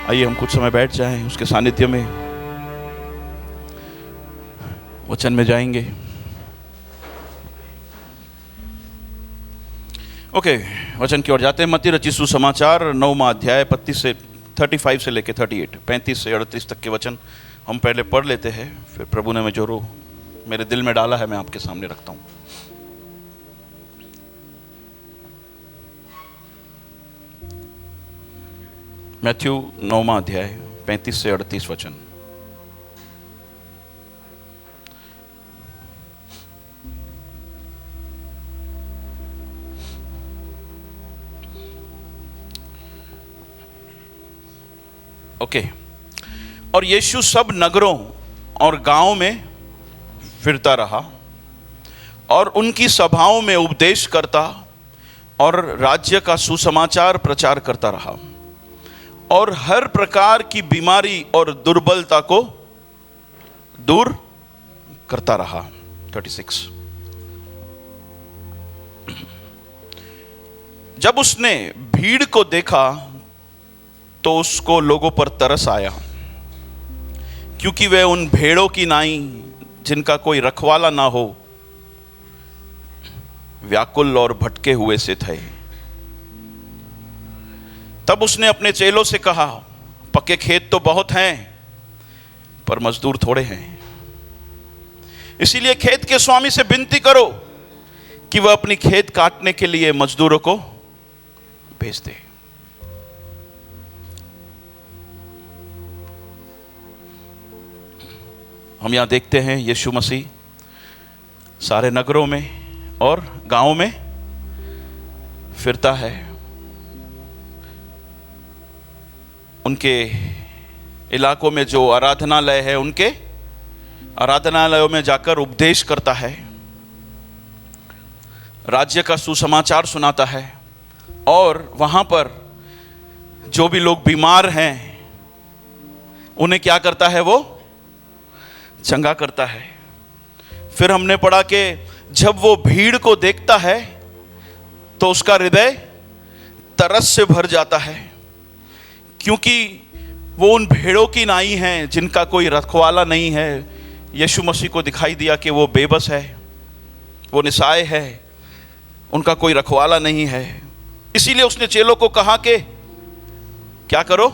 आइए हम कुछ समय बैठ जाएं, उसके सानिध्य में वचन में जाएंगे। ओके, वचन की ओर जाते हैं। मत्ती रचित सुसमाचार 9वां अध्याय 35 से लेकर 35 से 38 तक के वचन हम पहले पढ़ लेते हैं, फिर प्रभु ने जो मेरे दिल में डाला है मैं आपके सामने रखता हूं। मैथ्यू 9वां अध्याय 35 से 38 वचन। ओके। और यीशु सब नगरों और गांवों में फिरता रहा और उनकी सभाओं में उपदेश करता और राज्य का सुसमाचार प्रचार करता रहा और हर प्रकार की बीमारी और दुर्बलता को दूर करता रहा। 36। जब उसने भीड़ को देखा तो उसको लोगों पर तरस आया, क्योंकि वे उन भेड़ों की नाई जिनका कोई रखवाला ना हो व्याकुल और भटके हुए से थे। तब उसने अपने चेलों से कहा, पक्के खेत तो बहुत हैं पर मजदूर थोड़े हैं, इसीलिए खेत के स्वामी से विनती करो कि वह अपनी खेत काटने के लिए मजदूरों को भेज दे। हम यहां देखते हैं यीशु मसीह सारे नगरों में और गांवों में फिरता है, उनके इलाकों में जो आराधनालय है उनके आराधनालयों में जाकर उपदेश करता है, राज्य का सुसमाचार सुनाता है और वहां पर जो भी लोग बीमार हैं उन्हें क्या करता है, वो चंगा करता है। फिर हमने पढ़ा कि जब वो भीड़ को देखता है तो उसका हृदय तरस से भर जाता है, क्योंकि वो उन भेड़ों की नाई हैं जिनका कोई रखवाला नहीं है। यीशु मसीह को दिखाई दिया कि वो बेबस है, वो निसाय है, उनका कोई रखवाला नहीं है। इसीलिए उसने चेलों को कहा कि क्या करो,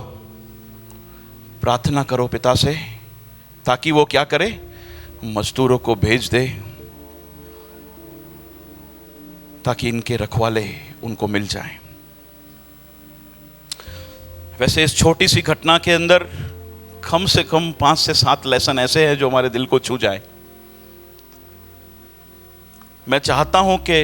प्रार्थना करो पिता से ताकि वो क्या करे, मजदूरों को भेज दे ताकि इनके रखवाले उनको मिल जाएं। वैसे इस छोटी सी घटना के अंदर कम से कम 5 से 7 लेसन ऐसे हैं जो हमारे दिल को छू जाए। मैं चाहता हूं कि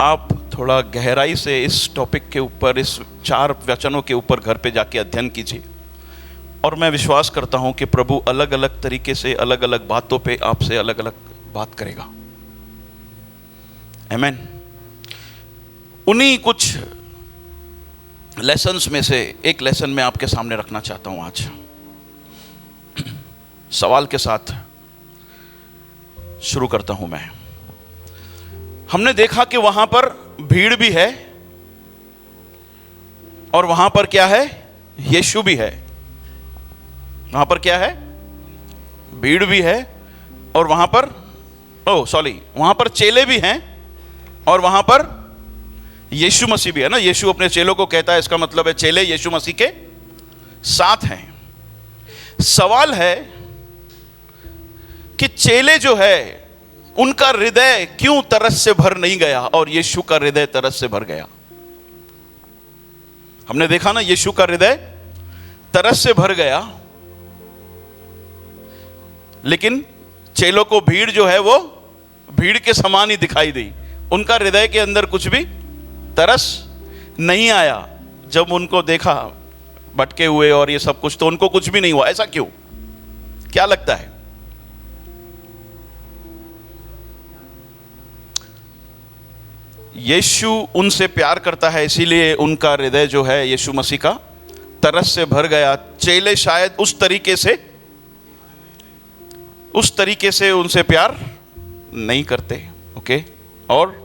आप थोड़ा गहराई से इस टॉपिक के ऊपर, इस 4 वचनों के ऊपर घर पे जाके अध्ययन कीजिए और मैं विश्वास करता हूं कि प्रभु अलग अलग तरीके से अलग अलग बातों पे आपसे अलग अलग बात करेगा। आमीन। उन्हीं कुछ लेसन्स में से एक लेसन मैं आपके सामने रखना चाहता हूं आज। सवाल के साथ शुरू करता हूं मैं। हमने देखा कि वहां पर भीड़ भी है और वहां पर क्या है, यीशु भी है। वहां पर क्या है, भीड़ भी है और वहां पर वहां पर चेले भी हैं और वहां पर यीशु मसीह भी है ना। यीशु अपने चेलों को कहता है, इसका मतलब है चेले यीशु मसीह के साथ हैं। सवाल है कि चेले जो है उनका हृदय क्यों तरस से भर नहीं गया और यीशु का हृदय तरस से भर गया। हमने देखा ना, यीशु का हृदय तरस से भर गया, लेकिन चेलों को भीड़ जो है वो भीड़ के समान ही दिखाई दी। उनका हृदय के अंदर कुछ भी तरस नहीं आया। जब उनको देखा भटके हुए और ये सब कुछ, तो उनको कुछ भी नहीं हुआ। ऐसा क्यों, क्या लगता है? यीशु उनसे प्यार करता है, इसीलिए उनका हृदय जो है यीशु मसीह का तरस से भर गया। चेले शायद उस तरीके से उनसे प्यार नहीं करते। ओके, और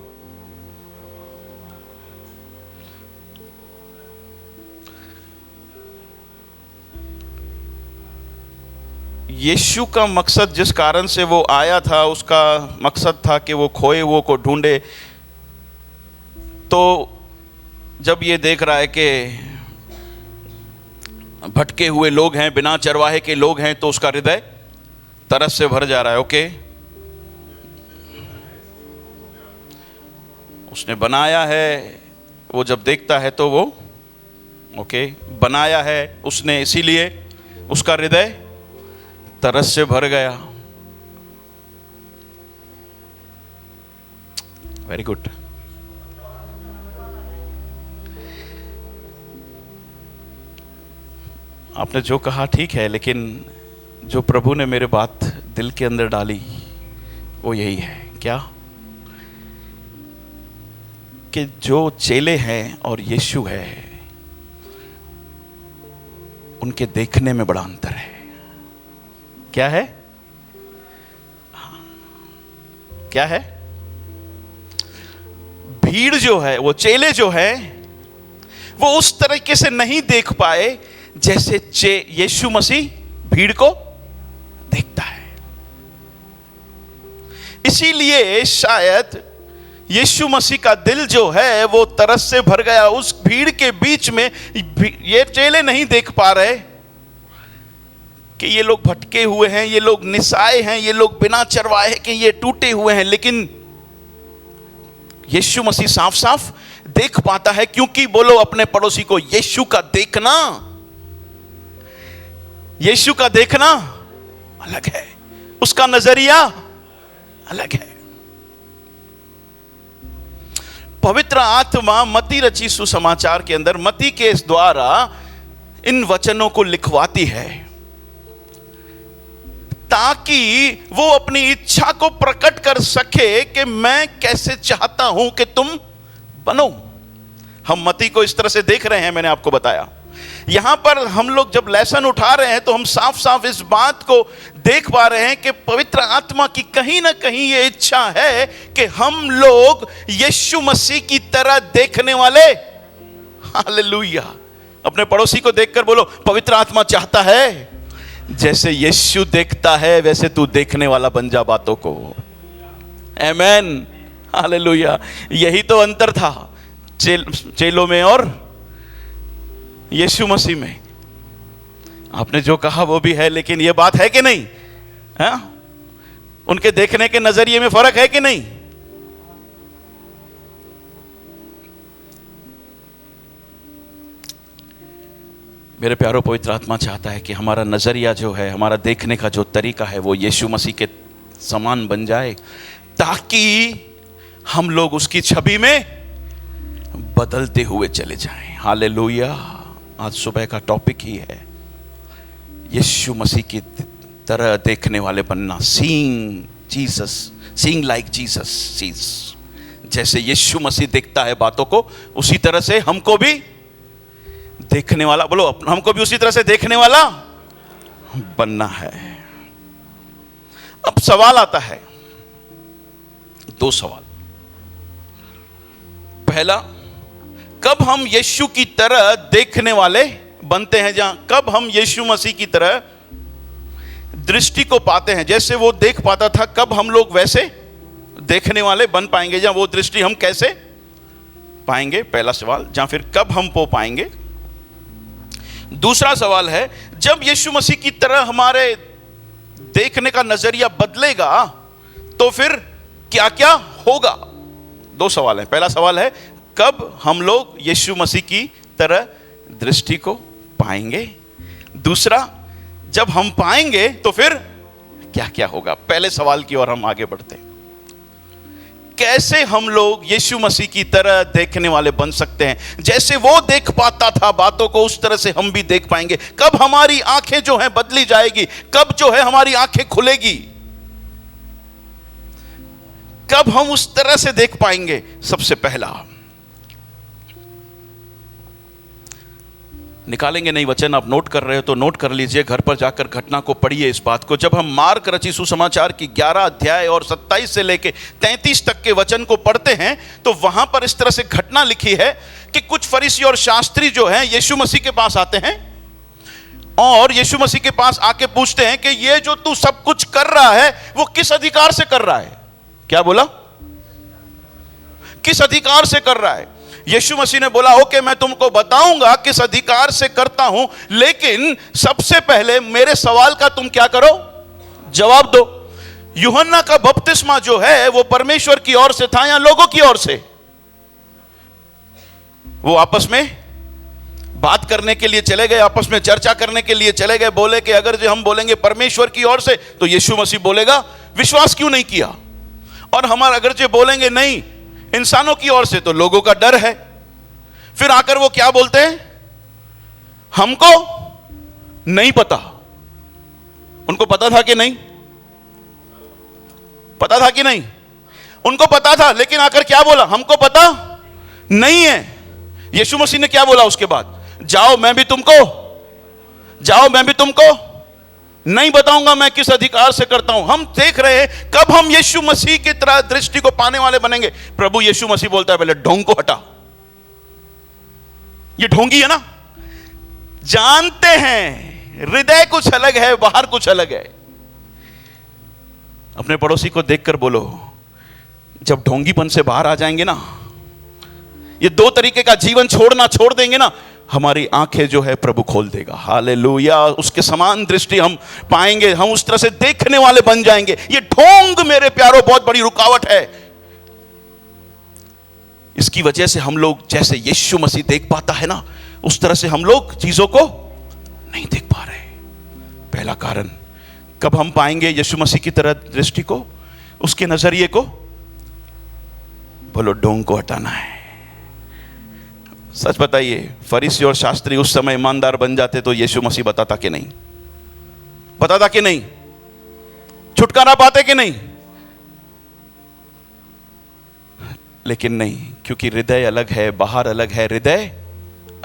यीशु का मकसद जिस कारण से वो आया था, उसका मकसद था कि वो खोए हुए को ढूंढे। तो जब ये देख रहा है कि भटके हुए लोग हैं, बिना चरवाहे के लोग हैं, तो उसका हृदय तरस से भर जा रहा है। ओके, उसने बनाया है, वो जब देखता है तो वो ओके बनाया है उसने, इसीलिए उसका हृदय तरस से भर गया। Very good. आपने जो कहा ठीक है, लेकिन जो प्रभु ने मेरे बात दिल के अंदर डाली वो यही है। क्या? कि जो चेले हैं और यीशु है, उनके देखने में बड़ा अंतर है। क्या है? क्या है? भीड़ जो है, वो चेले जो है, वो उस तरीके से नहीं देख पाए जैसे यीशु मसीह भीड़ को देखता है। इसीलिए शायद यीशु मसीह का दिल जो है वो तरस से भर गया। उस भीड़ के बीच में ये चेले नहीं देख पा रहे कि ये लोग भटके हुए हैं, ये लोग निसाए हैं, ये लोग बिना चरवाहे के ये टूटे हुए हैं, लेकिन यीशु मसीह साफ साफ देख पाता है। क्योंकि बोलो अपने पड़ोसी को, यीशु का देखना, यीशु का देखना अलग है, उसका नजरिया अलग है। पवित्र आत्मा मत्ती रची सुसमाचार के अंदर मत्ती के इस द्वारा इन वचनों को लिखवाती है, ताकि वो अपनी इच्छा को प्रकट कर सके कि मैं कैसे चाहता हूं कि तुम बनो। हम मत्ती को इस तरह से देख रहे हैं, मैंने आपको बताया। यहां पर हम लोग जब लेसन उठा रहे हैं तो हम साफ साफ इस बात को देख पा रहे हैं कि पवित्र आत्मा की कहीं ना कहीं ये इच्छा है कि हम लोग यीशु मसीह की तरह देखने वाले, हालेलुया। अपने पड़ोसी को देखकर बोलो, पवित्र आत्मा चाहता है जैसे यीशु देखता है वैसे तू देखने वाला बन जा बातों को। आमेन, हालेलुया। यही तो अंतर था चेलों में और यीशु मसीह में। आपने जो कहा वो भी है, लेकिन ये बात है कि नहीं? है? उनके देखने के नजरिए में फर्क है कि नहीं? मेरे प्यारो, पवित्र आत्मा चाहता है कि हमारा नजरिया जो है, हमारा देखने का जो तरीका है, वो यीशु मसीह के समान बन जाए, ताकि हम लोग उसकी छवि में बदलते हुए चले जाएं। हालेलुया। आज सुबह का टॉपिक ही है यीशु मसीह की तरह देखने वाले बनना। Seeing Jesus, seeing like Jesus sees. जैसे यीशु मसीह देखता है बातों को, उसी तरह से हमको भी देखने वाला, बोलो हमको भी उसी तरह से देखने वाला बनना है। अब सवाल आता है, दो सवाल। पहला, कब हम यीशु की तरह देखने वाले बनते हैं? जहां कब हम यीशु मसीह की तरह दृष्टि को पाते हैं, जैसे वो देख पाता था, कब हम लोग वैसे देखने वाले बन पाएंगे? जहां वो दृष्टि हम कैसे पाएंगे? पहला सवाल। जहां फिर कब हम वो पाएंगे? दूसरा सवाल है, जब यीशु मसीह की तरह हमारे देखने का नजरिया बदलेगा तो फिर क्या क्या होगा? दो सवाल है। पहला सवाल है, कब हम लोग यीशु मसीह की तरह दृष्टि को पाएंगे? दूसरा, जब हम पाएंगे तो फिर क्या क्या होगा? पहले सवाल की ओर हम आगे बढ़ते हैं। कैसे हम लोग यीशु मसीह की तरह देखने वाले बन सकते हैं? जैसे वो देख पाता था बातों को, उस तरह से हम भी देख पाएंगे। कब हमारी आंखें जो हैं बदली जाएगी? कब जो है हमारी आंखें खुलेगी? कब हम उस तरह से देख पाएंगे? सबसे पहला, निकालेंगे नहीं वचन, आप नोट कर रहे हो तो नोट कर लीजिए, घर पर जाकर घटना को पढ़िए इस बात को। जब हम मार्क रची सुसमाचार की 11 अध्याय और 27 से लेके 33 तक के वचन को पढ़ते हैं तो वहां पर इस तरह से घटना लिखी है कि कुछ फरीसी और शास्त्री जो हैं यीशु मसीह के पास आते हैं और यीशु मसीह के पास आके पूछते हैं कि ये जो तू सब कुछ कर रहा है वो किस अधिकार से कर रहा है? क्या बोला? किस अधिकार से कर रहा है? यीशु मसीह ने बोला ओके, मैं तुमको बताऊंगा किस अधिकार से करता हूं, लेकिन सबसे पहले मेरे सवाल का तुम क्या करो? जवाब दो। यूहन्ना का बपतिस्मा जो है वो परमेश्वर की ओर से था या लोगों की ओर से? वो आपस में बात करने के लिए चले गए, आपस में चर्चा करने के लिए चले गए, बोले कि अगर जो हम बोलेंगे परमेश्वर की ओर से तो यीशु मसीह बोलेगा विश्वास क्यों नहीं किया, और हमारा अगर जो बोलेंगे नहीं इंसानों की ओर से तो लोगों का डर है। फिर आकर वो क्या बोलते हैं? हमको नहीं पता। उनको पता था कि नहीं? पता था कि नहीं? उनको पता था, लेकिन आकर क्या बोला? हमको पता नहीं है। यीशु मसीह ने क्या बोला उसके बाद? जाओ मैं भी तुमको नहीं बताऊंगा मैं किस अधिकार से करता हूं। हम देख रहे हैं कब हम यीशु मसीह की तरह दृष्टि को पाने वाले बनेंगे। प्रभु यीशु मसीह बोलता है पहले ढोंग को हटा। ये ढोंगी है ना, जानते हैं हृदय कुछ अलग है, बाहर कुछ अलग है। अपने पड़ोसी को देखकर बोलो, जब ढोंगीपन से बाहर आ जाएंगे ना, ये दो तरीके का जीवन छोड़ देंगे ना, हमारी आंखें जो है प्रभु खोल देगा। हालेलुया। उसके समान दृष्टि हम पाएंगे, हम उस तरह से देखने वाले बन जाएंगे। ये ढोंग मेरे प्यारों बहुत बड़ी रुकावट है। इसकी वजह से हम लोग जैसे यीशु मसीह देख पाता है ना, उस तरह से हम लोग चीजों को नहीं देख पा रहे। पहला कारण, कब हम पाएंगे यीशु मसीह की तरह दृष्टि को, उसके नजरिए को? बोलो ढोंग को हटाना है। सच बताइए, फरीसी और शास्त्री उस समय ईमानदार बन जाते तो यीशु मसीह बताता कि नहीं? बताता कि नहीं? छुटकारा पाते कि नहीं? लेकिन नहीं, क्योंकि हृदय अलग है, बाहर अलग है, हृदय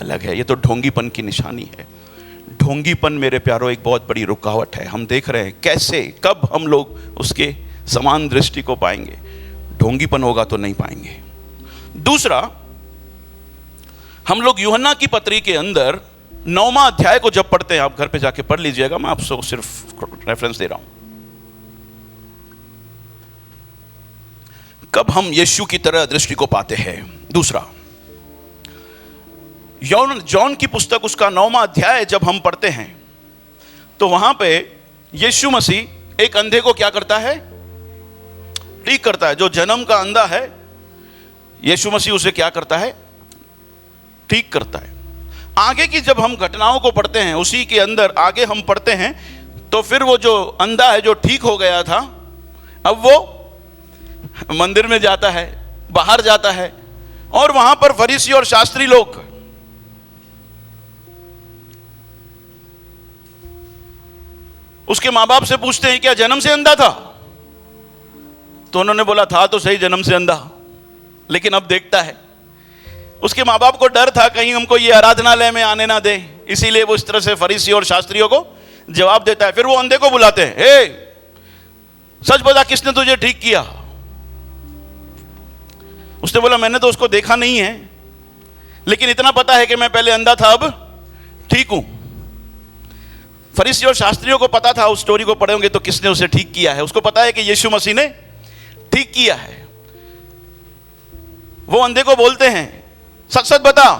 अलग है। ये तो ढोंगीपन की निशानी है। ढोंगीपन मेरे प्यारों एक बहुत बड़ी रुकावट है। हम देख रहे हैं कैसे, कब हम लोग उसके समान दृष्टि को पाएंगे। ढोंगीपन होगा तो नहीं पाएंगे। दूसरा, हम लोग यूहन्ना की पत्री के अंदर 9वां अध्याय को जब पढ़ते हैं, आप घर पे जाके पढ़ लीजिएगा, मैं आपको सिर्फ रेफरेंस दे रहा हूं। कब हम यीशु की तरह दृष्टि को पाते हैं? दूसरा, जॉन की पुस्तक उसका 9वां अध्याय जब हम पढ़ते हैं तो वहां पे यीशु मसीह एक अंधे को क्या करता है? ठीक करता है। जो जन्म का अंधा है, यीशु मसीह उसे क्या करता है? ठीक करता है। आगे की जब हम घटनाओं को पढ़ते हैं, उसी के अंदर आगे हम पढ़ते हैं तो फिर वो जो अंधा है, जो ठीक हो गया था, अब वो मंदिर में जाता है, बाहर जाता है, और वहां पर फरीसी और शास्त्री लोग उसके मां बाप से पूछते हैं क्या जन्म से अंधा था? तो उन्होंने बोला था तो सही जन्म से अंधा, लेकिन अब देखता है। उसके माँ बाप को डर था कहीं हमको ये आराधनालय में आने ना दे, इसीलिए वो इस तरह से फरीसी और शास्त्रियों को जवाब देता है। फिर वो अंधे को बुलाते हैं, हे सच बता किसने तुझे ठीक किया? उसने बोला मैंने तो उसको देखा नहीं है, लेकिन इतना पता है कि मैं पहले अंधा था अब ठीक हूं। फरीसी और शास्त्रियों को पता था, उस स्टोरी को पढ़ेंगे तो किसने उसे ठीक किया है। उसको पता है कि यीशु मसीह ने ठीक किया है। वो अंधे को बोलते हैं सच सच बता।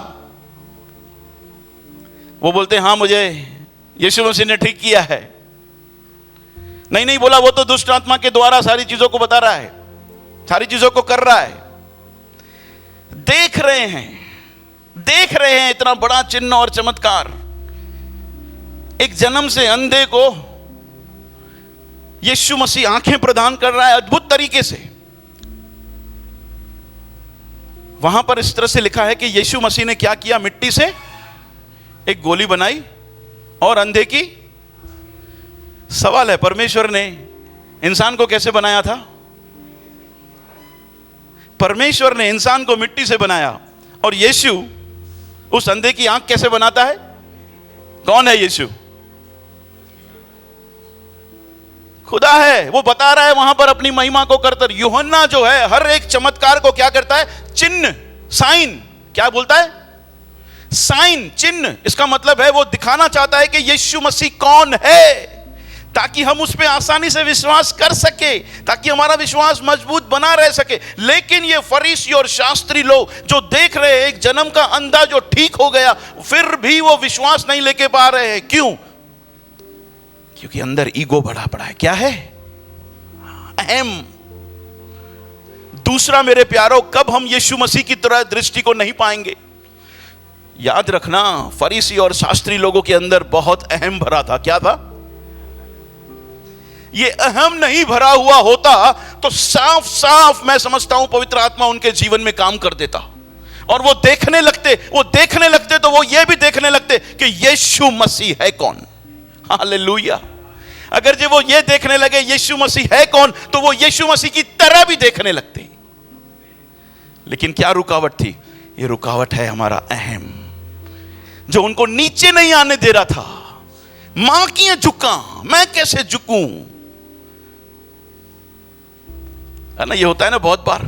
वो बोलते हैं हाँ मुझे यीशु मसीह ने ठीक किया है। नहीं बोला, वो तो दुष्ट आत्मा के द्वारा सारी चीजों को बता रहा है, सारी चीजों को कर रहा है। देख रहे हैं इतना बड़ा चिन्ह और चमत्कार। एक जन्म से अंधे को यीशु मसीह आंखें प्रदान कर रहा है अद्भुत तरीके से। वहां पर इस तरह से लिखा है कि यीशु मसीह ने क्या किया? मिट्टी से एक गोली बनाई और अंधे की। सवाल है, परमेश्वर ने इंसान को कैसे बनाया था? परमेश्वर ने इंसान को मिट्टी से बनाया, और यीशु उस अंधे की आंख कैसे बनाता है? कौन है यीशु? खुदा है। वो बता रहा है वहां पर अपनी महिमा को करतर। यूहन्ना जो है हर एक चमत्कार को क्या करता है? चिन्ह, साइन, क्या बोलता है? साइन, चिन्ह, इसका मतलब है वो दिखाना चाहता है कि यीशु मसीह कौन है, ताकि हम उस पर आसानी से विश्वास कर सके, ताकि हमारा विश्वास मजबूत बना रह सके। लेकिन ये फरीसी और शास्त्री लोग जो देख रहे हैं एक जन्म का अंधा जो ठीक हो गया, फिर भी वो विश्वास नहीं लेके पा रहे हैं। क्यों? क्योंकि अंदर ईगो बढ़ा पड़ा है। क्या है? अहम। दूसरा मेरे प्यारों, कब हम यीशु मसीह की तरह दृष्टि को नहीं पाएंगे? याद रखना, फरीसी और शास्त्री लोगों के अंदर बहुत अहम भरा था। क्या था? ये अहम नहीं भरा हुआ होता तो साफ साफ मैं समझता हूं पवित्र आत्मा उनके जीवन में काम कर देता, और वो देखने लगते तो वो ये भी देखने लगते कि यीशु मसीह है कौन। हालेलुया। अगर जो वो ये देखने लगे यीशु मसीह है कौन, तो वो यीशु मसीह की तरह भी देखने लगते। लेकिन क्या रुकावट थी? ये रुकावट है हमारा अहम, जो उनको नीचे नहीं आने दे रहा था। मां की झुका, मैं कैसे झुकूं? है ना, ये होता है ना बहुत बार।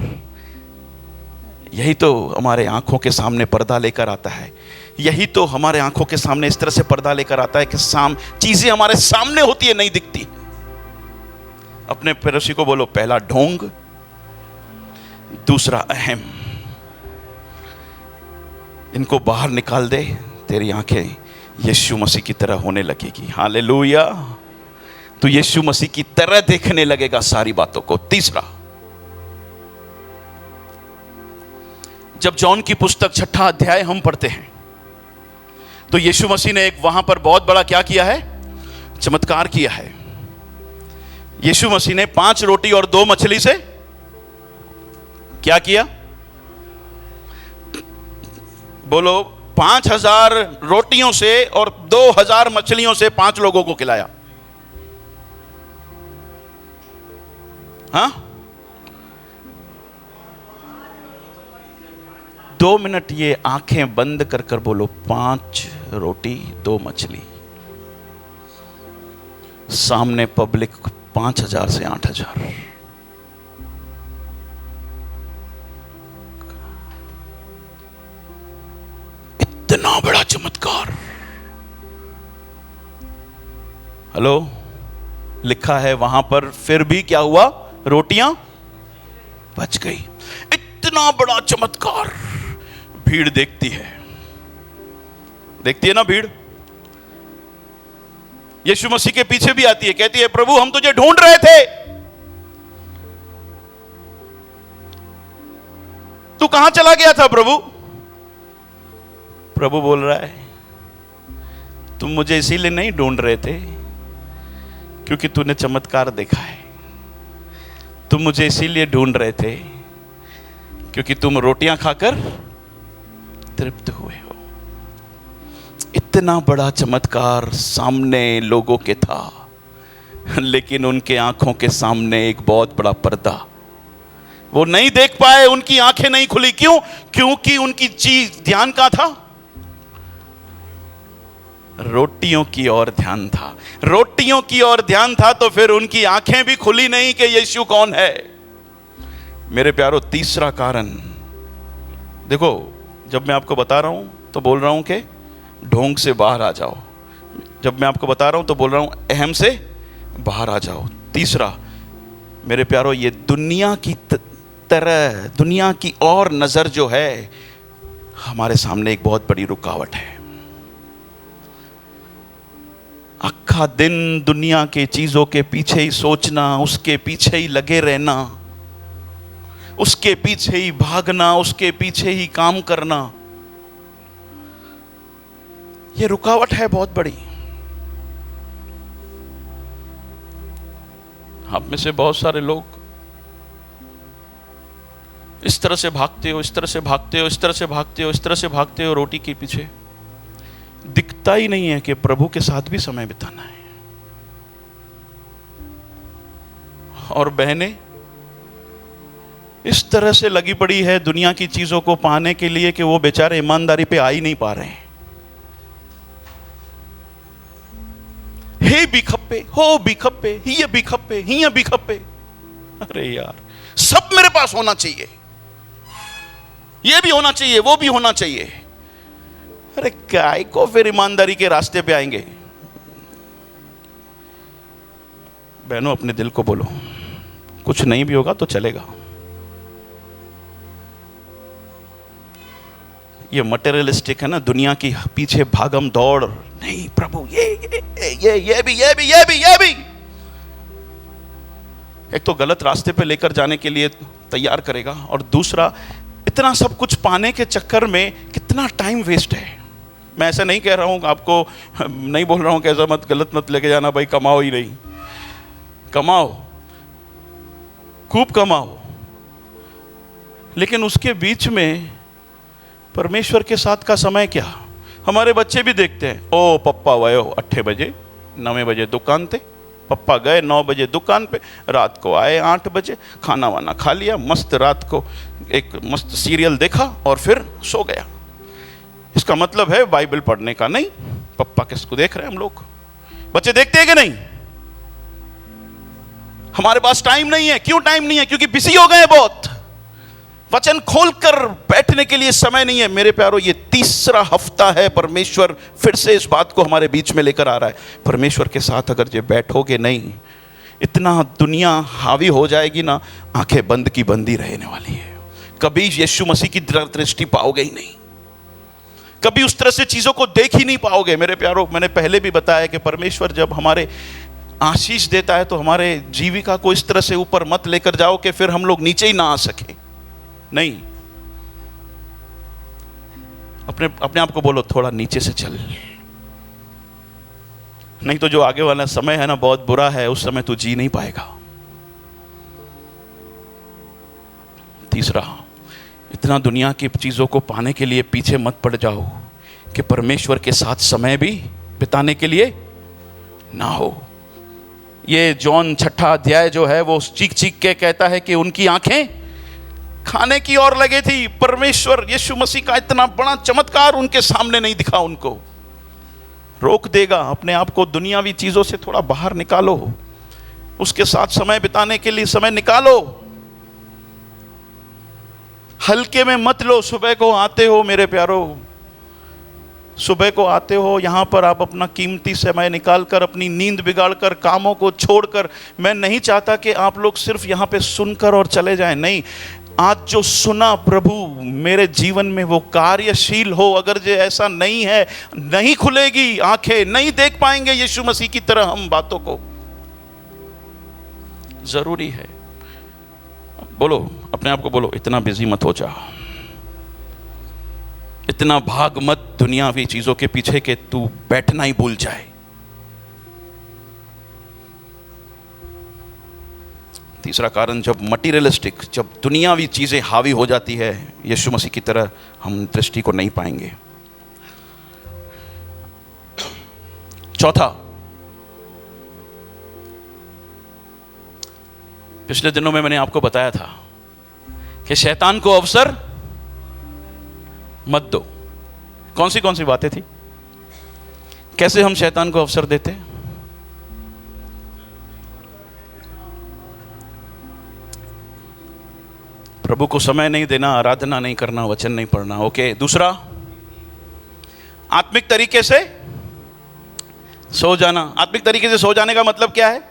यही तो हमारे आंखों के सामने पर्दा लेकर आता है। यही तो हमारे आंखों के सामने इस तरह से पर्दा लेकर आता है कि चीजें हमारे सामने होती है, नहीं दिखती। अपने पड़ोसी को बोलो, पहला ढोंग, दूसरा अहम। इनको बाहर निकाल दे, तेरी आंखें यीशु मसीह की तरह होने लगेगी। हालेलुया। तो यीशु मसीह की तरह देखने लगेगा सारी बातों को। तीसरा, जब जॉन की पुस्तक 6 अध्याय हम पढ़ते हैं तो यीशु मसीह ने एक वहां पर बहुत बड़ा क्या किया है? चमत्कार किया है। यीशु मसीह ने 5 रोटी और 2 मछली से क्या किया? बोलो, 5000 रोटियों से और 2000 मछलियों से 5 लोगों को खिलाया। हाँ, 2 मिनट ये आंखें बंद कर कर बोलो, 5 रोटी 2 मछली। सामने पब्लिक 5000 से 8000। इतना बड़ा चमत्कार। हेलो, लिखा है वहां पर, फिर भी क्या हुआ? रोटियां बच गई। इतना बड़ा चमत्कार। भीड़ देखती है ना भीड़। यीशु मसीह के पीछे भी आती है, कहती है, प्रभु हम तुझे ढूंढ रहे थे, तू कहां चला गया था प्रभु? प्रभु बोल रहा है, तुम मुझे इसीलिए नहीं ढूंढ रहे थे क्योंकि तूने चमत्कार देखा है। तुम मुझे इसीलिए ढूंढ रहे थे क्योंकि तुम रोटियां खाकर तृप्त हुए हो। इतना बड़ा चमत्कार सामने लोगों के था, लेकिन उनके आंखों के सामने एक बहुत बड़ा पर्दा। वो नहीं देख पाए, उनकी आंखें नहीं खुली। क्यों? क्योंकि उनकी चीज ध्यान का था, रोटियों की ओर ध्यान था। रोटियों की ओर ध्यान था तो फिर उनकी आंखें भी खुली नहीं कि यीशु कौन है। मेरे प्यारो, तीसरा कारण देखो, जब मैं आपको बता रहा हूं तो बोल रहा हूं कि ढोंग से बाहर आ जाओ। जब मैं आपको बता रहा हूं तो बोल रहा हूं अहम से बाहर आ जाओ। तीसरा मेरे प्यारो, ये दुनिया की तरह, दुनिया की और नजर जो है हमारे सामने एक बहुत बड़ी रुकावट है। अक्खा दिन दुनिया के चीजों के पीछे ही सोचना, उसके पीछे ही लगे रहना, उसके पीछे ही भागना, उसके पीछे ही काम करना, यह रुकावट है बहुत बड़ी। आप में से बहुत सारे लोग इस तरह से भागते हो, इस तरह से भागते हो, इस तरह से भागते हो, इस तरह से भागते हो रोटी के पीछे। दिखता ही नहीं है कि प्रभु के साथ भी समय बिताना है। और बहनें इस तरह से लगी पड़ी है दुनिया की चीजों को पाने के लिए कि वो बेचारे ईमानदारी पे आ ही नहीं पा रहे हैं। हे भी खप्पे, हो भी खप्पे, हिय भी खप्पे, हिय भी खप्पे। अरे यार, सब मेरे पास होना चाहिए, ये भी होना चाहिए, वो भी होना चाहिए। अरे काय को फिर ईमानदारी के रास्ते पे आएंगे? बहनों, अपने दिल को बोलो, कुछ नहीं भी होगा तो चलेगा। ये मटेरियलिस्टिक है ना, दुनिया की पीछे भागम दौड़, नहीं प्रभु ये भी। एक तो गलत रास्ते पे लेकर जाने के लिए तैयार करेगा, और दूसरा इतना सब कुछ पाने के चक्कर में कितना टाइम वेस्ट है। मैं ऐसा नहीं कह रहा हूँ आपको, नहीं बोल रहा हूँ कि ऐसा मत, गलत मत लेके जाना भाई, कमाओ ही नहीं, कमाओ, खूब कमाओ, लेकिन उसके बीच में परमेश्वर के साथ का समय क्या? हमारे बच्चे भी देखते हैं, ओ पप्पा वयो 8 बजे 9 बजे दुकान थे, पप्पा गए 9 बजे दुकान पे, रात को आए 8 बजे, खाना वाना खा लिया, मस्त रात को एक मस्त सीरियल देखा और फिर सो गया। इसका मतलब है बाइबल पढ़ने का नहीं। पप्पा किसको देख रहे हैं हम लोग? बच्चे देखते हैं कि नहीं? हमारे पास टाइम नहीं है। क्यों टाइम नहीं है? क्योंकि बिजी हो गए बहुत। वचन खोलकर बैठने के लिए समय नहीं है। मेरे प्यारो, ये तीसरा हफ्ता है परमेश्वर फिर से इस बात को हमारे बीच में लेकर आ रहा है। परमेश्वर के साथ अगर ये बैठोगे नहीं, इतना दुनिया हावी हो जाएगी ना, आंखें बंद की बंदी रहने वाली है। कभी यीशु मसीह की दृष्टि पाओगे ही नहीं, कभी उस तरह से चीजों को देख ही नहीं पाओगे। मेरे प्यारो, मैंने पहले भी बताया कि परमेश्वर जब हमारे आशीष देता है तो हमारे जीविका को इस तरह से ऊपर मत लेकर जाओ कि फिर हम लोग नीचे ही ना आ सके। नहीं, अपने आप को बोलो थोड़ा नीचे से चल, नहीं तो जो आगे वाला समय है ना बहुत बुरा है, उस समय तू जी नहीं पाएगा। तीसरा, इतना दुनिया की चीजों को पाने के लिए पीछे मत पड़ जाओ कि परमेश्वर के साथ समय भी बिताने के लिए ना हो। ये जॉन 6 अध्याय जो है वो चीख चीख के कहता है कि उनकी आंखें खाने की ओर लगी थी। परमेश्वर यीशु मसीह का इतना बड़ा चमत्कार उनके सामने नहीं दिखा। उनको रोक देगा। अपने आप को दुनियावी चीजों से थोड़ा बाहर निकालो, उसके साथ समय बिताने के लिए समय निकालो। हल्के में मत लो। सुबह को आते हो मेरे प्यारो, सुबह को आते हो यहाँ पर, आप अपना कीमती समय निकालकर, अपनी नींद बिगाड़कर, कामों को छोड़कर, मैं नहीं चाहता कि आप लोग सिर्फ यहाँ पे सुनकर और चले जाएं। नहीं, आज जो सुना प्रभु मेरे जीवन में वो कार्यशील हो। अगर ये ऐसा नहीं है, नहीं खुलेगी आंखें, नहीं देख पाएंगे यीशु मसीह की तरह हम बातों को। जरूरी है। बोलो, अपने आप को बोलो, इतना बिजी मत हो जा, इतना भाग मत दुनियावी चीजों के पीछे कि तू बैठना ही भूल जाए। तीसरा कारण, जब मटीरियलिस्टिक, जब दुनियावी चीजें हावी हो जाती है, यीशु मसीह की तरह हम दृष्टि को नहीं पाएंगे। चौथा, पिछले दिनों में मैंने आपको बताया था कि शैतान को अवसर मत दो। कौन सी बातें थी? कैसे हम शैतान को अवसर देते? प्रभु को समय नहीं देना, आराधना नहीं करना, वचन नहीं पढ़ना। ओके। दूसरा, आत्मिक तरीके से सो जाना। आत्मिक तरीके से सो जाने का मतलब क्या है?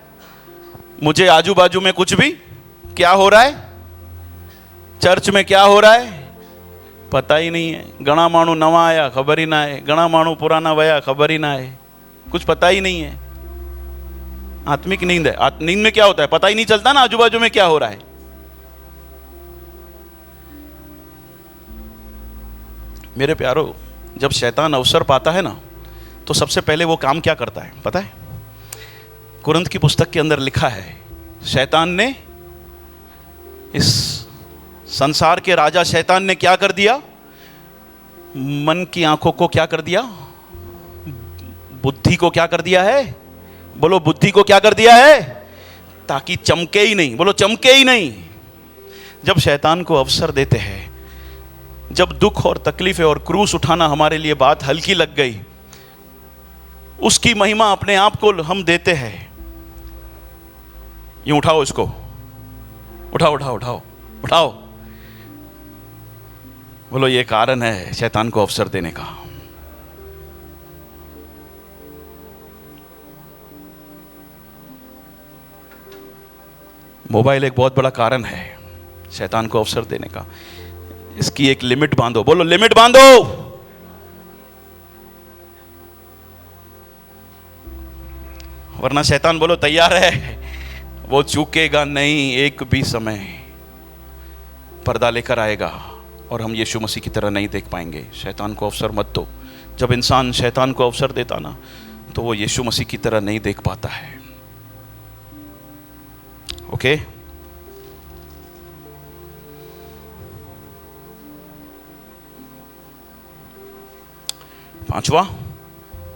मुझे आजू बाजू में कुछ भी क्या हो रहा है, चर्च में क्या हो रहा है, पता ही नहीं है। घणा मानू नवा आया, खबर ही ना है। घणा मानू पुराना वया, खबर ही ना है। कुछ पता ही नहीं है। आत्मिक नींद है। नींद में क्या होता है? पता ही नहीं चलता ना आजू बाजू में क्या हो रहा है। मेरे प्यारो, जब शैतान अवसर पाता है ना, तो सबसे पहले वो काम क्या करता है पता है? कुरिन्थ की पुस्तक के अंदर लिखा है, शैतान ने, इस संसार के राजा शैतान ने क्या कर दिया? मन की आंखों को क्या कर दिया? बुद्धि को क्या कर दिया है? बोलो, बुद्धि को क्या कर दिया है? ताकि चमके ही नहीं। बोलो, चमके ही नहीं। जब शैतान को अवसर देते हैं, जब दुख और तकलीफें और क्रूस उठाना हमारे लिए बात हल्की लग गई, उसकी महिमा अपने आप को हम देते हैं। यूं उठाओ इसको, उठाओ उठाओ उठाओ उठाओ। बोलो, ये कारण है शैतान को अवसर देने का। मोबाइल एक बहुत बड़ा कारण है शैतान को अवसर देने का। इसकी एक लिमिट बांधो, बोलो लिमिट बांधो। वरना शैतान बोलो तैयार है, वो चूकेगा नहीं, एक भी समय पर्दा लेकर आएगा और हम यीशु मसीह की तरह नहीं देख पाएंगे। शैतान को अवसर मत दो। जब इंसान शैतान को अवसर देता ना, तो वो यीशु मसीह की तरह नहीं देख पाता है। ओके? पांचवा,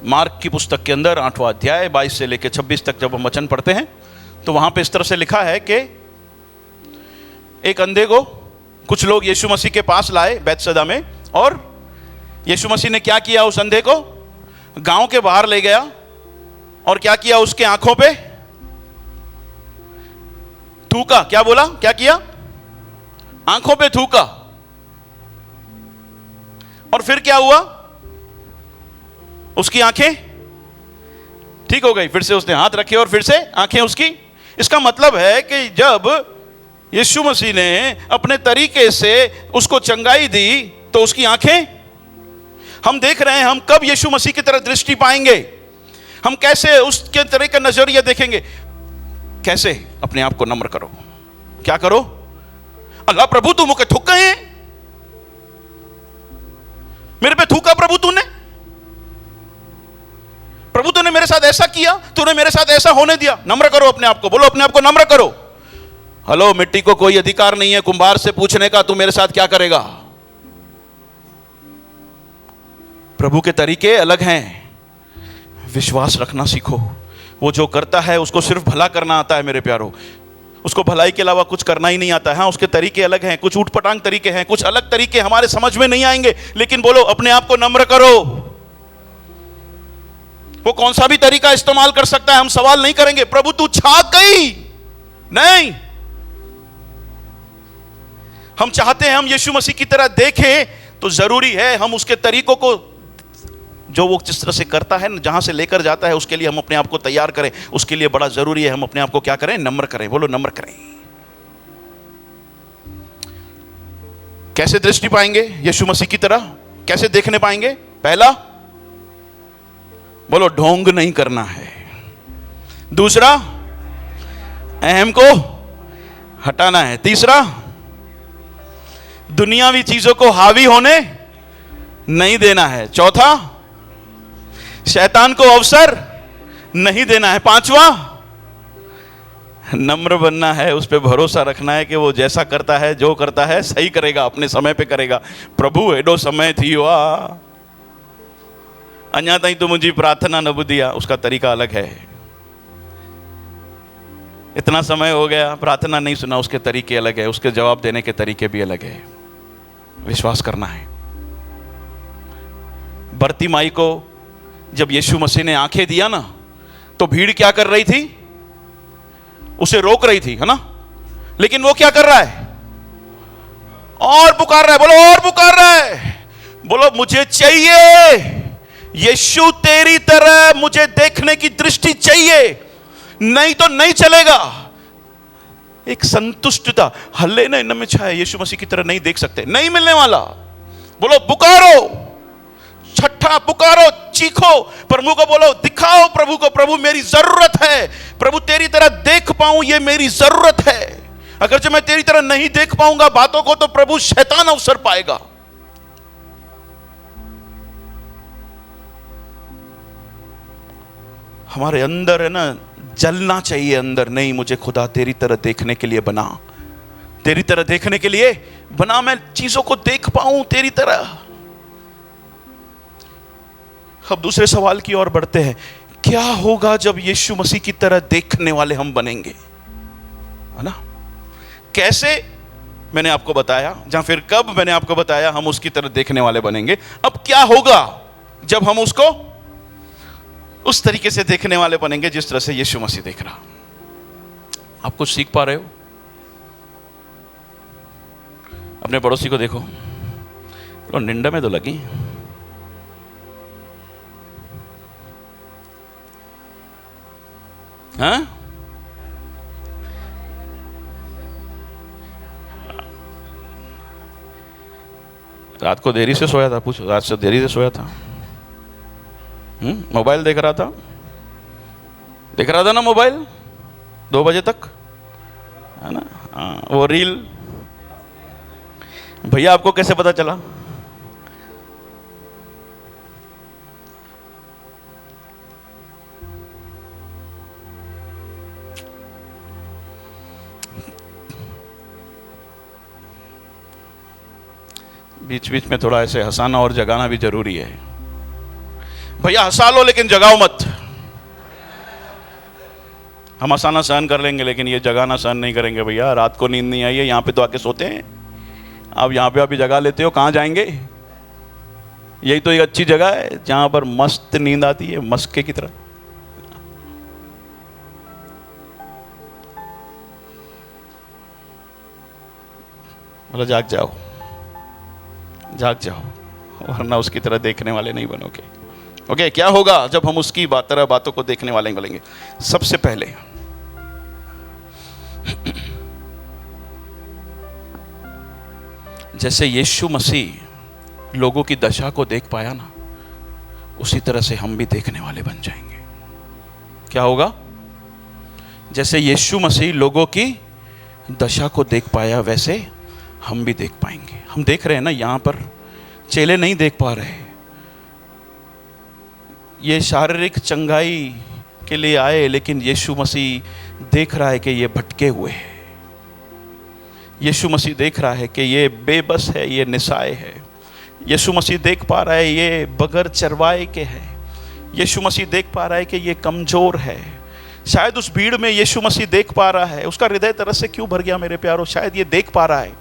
मार्क की पुस्तक के अंदर 8वां अध्याय 22 से लेकर 26 तक जब हम वचन पढ़ते हैं, तो वहां पे इस तरह से लिखा है कि एक अंधे को कुछ लोग यीशु मसीह के पास लाए बैतसैदा में, और यीशु मसीह ने क्या किया, उस अंधे को गांव के बाहर ले गया और क्या किया, उसके आंखों पे थूका। क्या बोला, क्या किया? आंखों पे थूका। और फिर क्या हुआ? उसकी आंखें ठीक हो गई। फिर से उसने हाथ रखे और फिर से आंखें उसकी। इसका मतलब है कि जब यीशु मसीह ने अपने तरीके से उसको चंगाई दी, तो उसकी आंखें, हम देख रहे हैं हम कब यीशु मसीह की तरह दृष्टि पाएंगे, हम कैसे उसके तरह का नजरिया देखेंगे। कैसे? अपने आप को नम्र करो। क्या करो? अल्लाह प्रभु तू मुझे थूक गए, मेरे पे थूका प्रभु तूने, प्रभु तूने मेरे साथ ऐसा किया, तूने मेरे साथ ऐसा होने दिया। नम्र करो अपने आप को, बोलो अपने आप को नम्र करो। हेलो, मिट्टी को कोई अधिकार नहीं है कुंभार से पूछने का तू मेरे साथ क्या करेगा। प्रभु के तरीके अलग हैं। विश्वास रखना सीखो। वो जो करता है उसको सिर्फ भला करना आता है मेरे प्यारो, उसको भलाई के अलावा कुछ करना ही नहीं आता है। हाँ, उसके तरीके अलग हैं, कुछ ऊटपटांग तरीके हैं, कुछ अलग तरीके हमारे समझ में नहीं आएंगे, लेकिन बोलो अपने आप को नम्र करो। वो कौन सा भी तरीका इस्तेमाल कर सकता है, हम सवाल नहीं करेंगे प्रभु तू छाक गई, नहीं। हम चाहते हैं हम यीशु मसीह की तरह देखें, तो जरूरी है हम उसके तरीकों को, जो वो जिस तरह से करता है, जहां से लेकर जाता है, उसके लिए हम अपने आप को तैयार करें। उसके लिए बड़ा जरूरी है हम अपने आप को क्या करें, नम्र करें। बोलो नम्र करें। कैसे दृष्टि पाएंगे यीशु मसीह की तरह, कैसे देखने पाएंगे? पहला, बोलो ढोंग नहीं करना है। दूसरा, अहम को हटाना है। तीसरा, दुनियावी चीजों को हावी होने नहीं देना है। चौथा, शैतान को अवसर नहीं देना है। पांचवा, नम्र बनना है, उस पर भरोसा रखना है कि वो जैसा करता है, जो करता है सही करेगा, अपने समय पे करेगा। प्रभु एडो समय थी हुआ अञा ताई तो मुझी प्रार्थना न बुधिया, उसका तरीका अलग है। इतना समय हो गया प्रार्थना नहीं सुना, उसके तरीके अलग है, उसके जवाब देने के तरीके भी अलग है। विश्वास करना है। बरती माई को जब यीशु मसीह ने आंखें दिया ना, तो भीड़ क्या कर रही थी? उसे रोक रही थी, है ना? लेकिन वो क्या कर रहा है? और पुकार रहा है। बोलो और पुकार रहा है। बोलो मुझे चाहिए यीशु तेरी तरह, मुझे देखने की दृष्टि चाहिए, नहीं तो नहीं चलेगा। एक संतुष्टता, हल्ले ने इनमें छाया, यीशु मसीह की तरह नहीं देख सकते, नहीं मिलने वाला। बोलो पुकारो, छठा पुकारो, चीखो, प्रभु को बोलो, दिखाओ प्रभु को, प्रभु मेरी जरूरत है, प्रभु तेरी तरह देख पाऊं, ये मेरी जरूरत है। अगर जो मैं तेरी तरह नहीं देख पाऊंगा बातों को, तो प्रभु शैतान अवसर पाएगा। हमारे अंदर है ना, जलना चाहिए अंदर, नहीं मुझे खुदा तेरी तरह देखने के लिए बना, तेरी तरह देखने के लिए बना, मैं चीजों को देख पाऊं तेरी तरह। अब दूसरे सवाल की ओर बढ़ते हैं, क्या होगा जब यीशु मसीह की तरह देखने वाले हम बनेंगे, है ना? कैसे? मैंने आपको बताया, जहां फिर कब मैंने आपको बताया हम उसकी तरह देखने वाले बनेंगे। अब क्या होगा जब हम उसको उस तरीके से देखने वाले बनेंगे जिस तरह से यीशु मसीह देख रहा? आप कुछ सीख पा रहे हो? अपने पड़ोसी को देखो, तो निंदा में तो लगी, हाँ? रात को देरी से सोया था? पूछो, रात से देरी से सोया था? मोबाइल देख रहा था ना मोबाइल 2 बजे तक, है ना? वो रील। भैया आपको कैसे पता चला? बीच बीच में थोड़ा ऐसे हंसाना और जगाना भी जरूरी है। भैया हंसा लो लेकिन जगाओ मत। हम हंसाना सहन कर लेंगे लेकिन ये जगाना सहन नहीं करेंगे। भैया रात को नींद नहीं आई है, यहाँ पे तो आके सोते हैं, आप यहाँ पे अभी जगा लेते हो, कहाँ जाएंगे? यही तो एक अच्छी जगह है जहां पर मस्त नींद आती है, मस्के की तरह। बोला जाग जाओ, जाग जाओ, वरना उसकी तरह देखने वाले नहीं बनोगे। ओके, क्या होगा जब हम उसकी तरह बातों को देखने वाले नहीं बनेंगे? सबसे पहले जैसे यीशु मसीह लोगों की दशा को देख पाया ना, उसी तरह से हम भी देखने वाले बन जाएंगे। क्या होगा? जैसे यीशु मसीह लोगों की दशा को देख पाया, वैसे हम भी देख पाएंगे। हम देख रहे हैं ना, यहां पर चेले नहीं देख पा रहे, ये शारीरिक चंगाई के लिए आए, लेकिन यीशु मसीह देख रहा है कि ये भटके हुए हैं। यीशु मसीह देख रहा है कि ये बेबस है, ये निसाए है। यीशु मसीह देख पा रहा है ये बगैर चरवाए के है। यीशु मसीह देख पा रहा है कि ये कमजोर है। शायद उस भीड़ में यीशु मसीह देख पा रहा है। उसका हृदय तरस से क्यों भर गया मेरे प्यारो? शायद ये देख पा रहा है,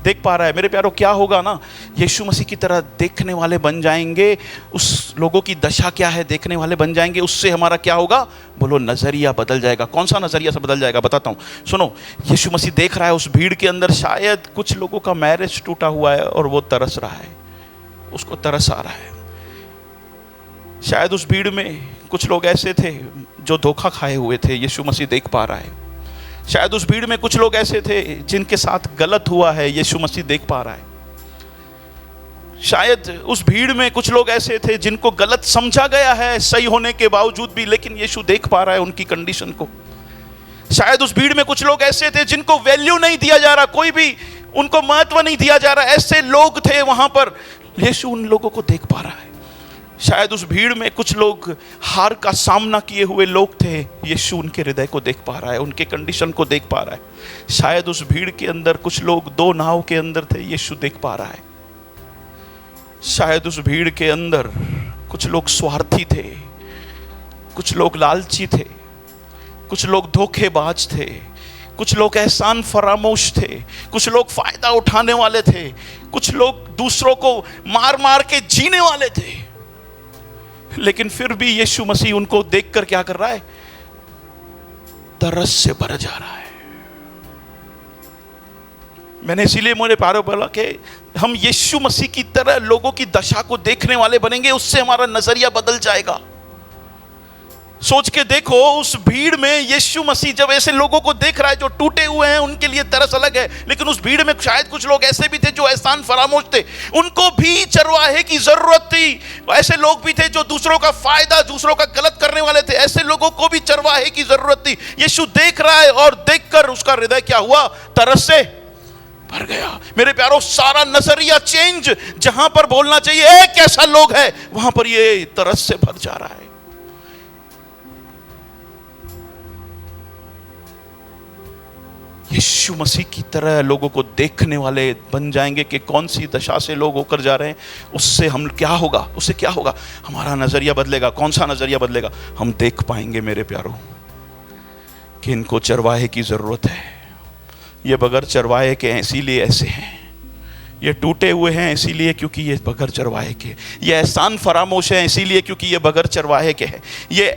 देख पा रहा है। मेरे प्यारो क्या होगा ना, यीशु मसीह की तरह देखने वाले बन जाएंगे। उस लोगों की दशा क्या है देखने वाले बन जाएंगे। उससे हमारा क्या होगा? बोलो, नजरिया बदल जाएगा। कौन सा नजरिया से बदल जाएगा? बताता हूं, सुनो। यीशु मसीह देख रहा है उस भीड़ के अंदर शायद कुछ लोगों का मैरिज टूटा हुआ है और वो तरस रहा है, उसको तरस आ रहा है। शायद उस भीड़ में कुछ लोग ऐसे थे जो धोखा खाए हुए थे, यीशु मसीह देख पा रहा है। शायद उस भीड़ में कुछ लोग ऐसे थे जिनके साथ गलत हुआ है, यीशु मसीह देख पा रहा है। शायद उस भीड़ में कुछ लोग ऐसे थे जिनको गलत समझा गया है सही होने के बावजूद भी, लेकिन यीशु देख पा रहा है उनकी कंडीशन को। शायद उस भीड़ में कुछ लोग ऐसे थे जिनको वैल्यू नहीं दिया जा रहा, कोई भी उनको महत्व नहीं दिया जा रहा, ऐसे लोग थे वहां पर, यीशु उन लोगों को देख पा रहा है। शायद उस भीड़ में कुछ लोग हार का सामना किए हुए लोग थे, यीशु उनके हृदय को देख पा रहा है, उनके कंडीशन को देख पा रहा है। शायद उस भीड़ के अंदर कुछ लोग 2 नाव के अंदर थे, यीशु देख पा रहा है। शायद उस भीड़ के अंदर कुछ लोग स्वार्थी थे, कुछ लोग लालची थे, कुछ लोग धोखेबाज थे, कुछ लोग एहसान फरामोश थे, कुछ लोग फायदा उठाने वाले थे, कुछ लोग दूसरों को मार मार के जीने वाले थे। लेकिन फिर भी यीशु मसीह उनको देखकर क्या कर रहा है? तरस से भर जा रहा है। मैंने इसीलिए मेरे प्यारों बोला कि हम यीशु मसीह की तरह लोगों की दशा को देखने वाले बनेंगे, उससे हमारा नजरिया बदल जाएगा। सोच के देखो, उस भीड़ में यीशु मसीह जब ऐसे लोगों को देख रहा है जो टूटे हुए हैं, उनके लिए तरस अलग है, लेकिन उस भीड़ में शायद कुछ लोग ऐसे भी थे जो एहसान फरामोश थे, उनको भी चरवाहे की जरूरत थी। ऐसे लोग भी थे जो दूसरों का फायदा, दूसरों का गलत करने वाले थे, ऐसे लोगों को भी चरवाहे की जरूरत थी। यीशु देख रहा है और देखकर उसका हृदय क्या हुआ? तरस से भर गया। मेरे प्यारों, सारा नजरिया चेंज। जहां पर बोलना चाहिए एक ऐसा लोग है, वहां पर ये तरस से भर जा रहा है। यीशु मसीह की तरह लोगों को देखने वाले बन जाएंगे कि कौन सी दशा से लोग होकर जा रहे हैं। उससे हम क्या होगा? उससे क्या होगा? हमारा नजरिया बदलेगा। कौन सा नजरिया बदलेगा? हम देख पाएंगे मेरे प्यारों कि इनको चरवाहे की जरूरत है। ये बगैर चरवाहे के हैं इसीलिए ऐसे हैं, ये टूटे हुए हैं इसीलिए क्योंकि ये बगैर चरवाहे के, ये एहसान फरामोश हैं इसीलिए क्योंकि ये बगैर चरवाहे के हैं, ये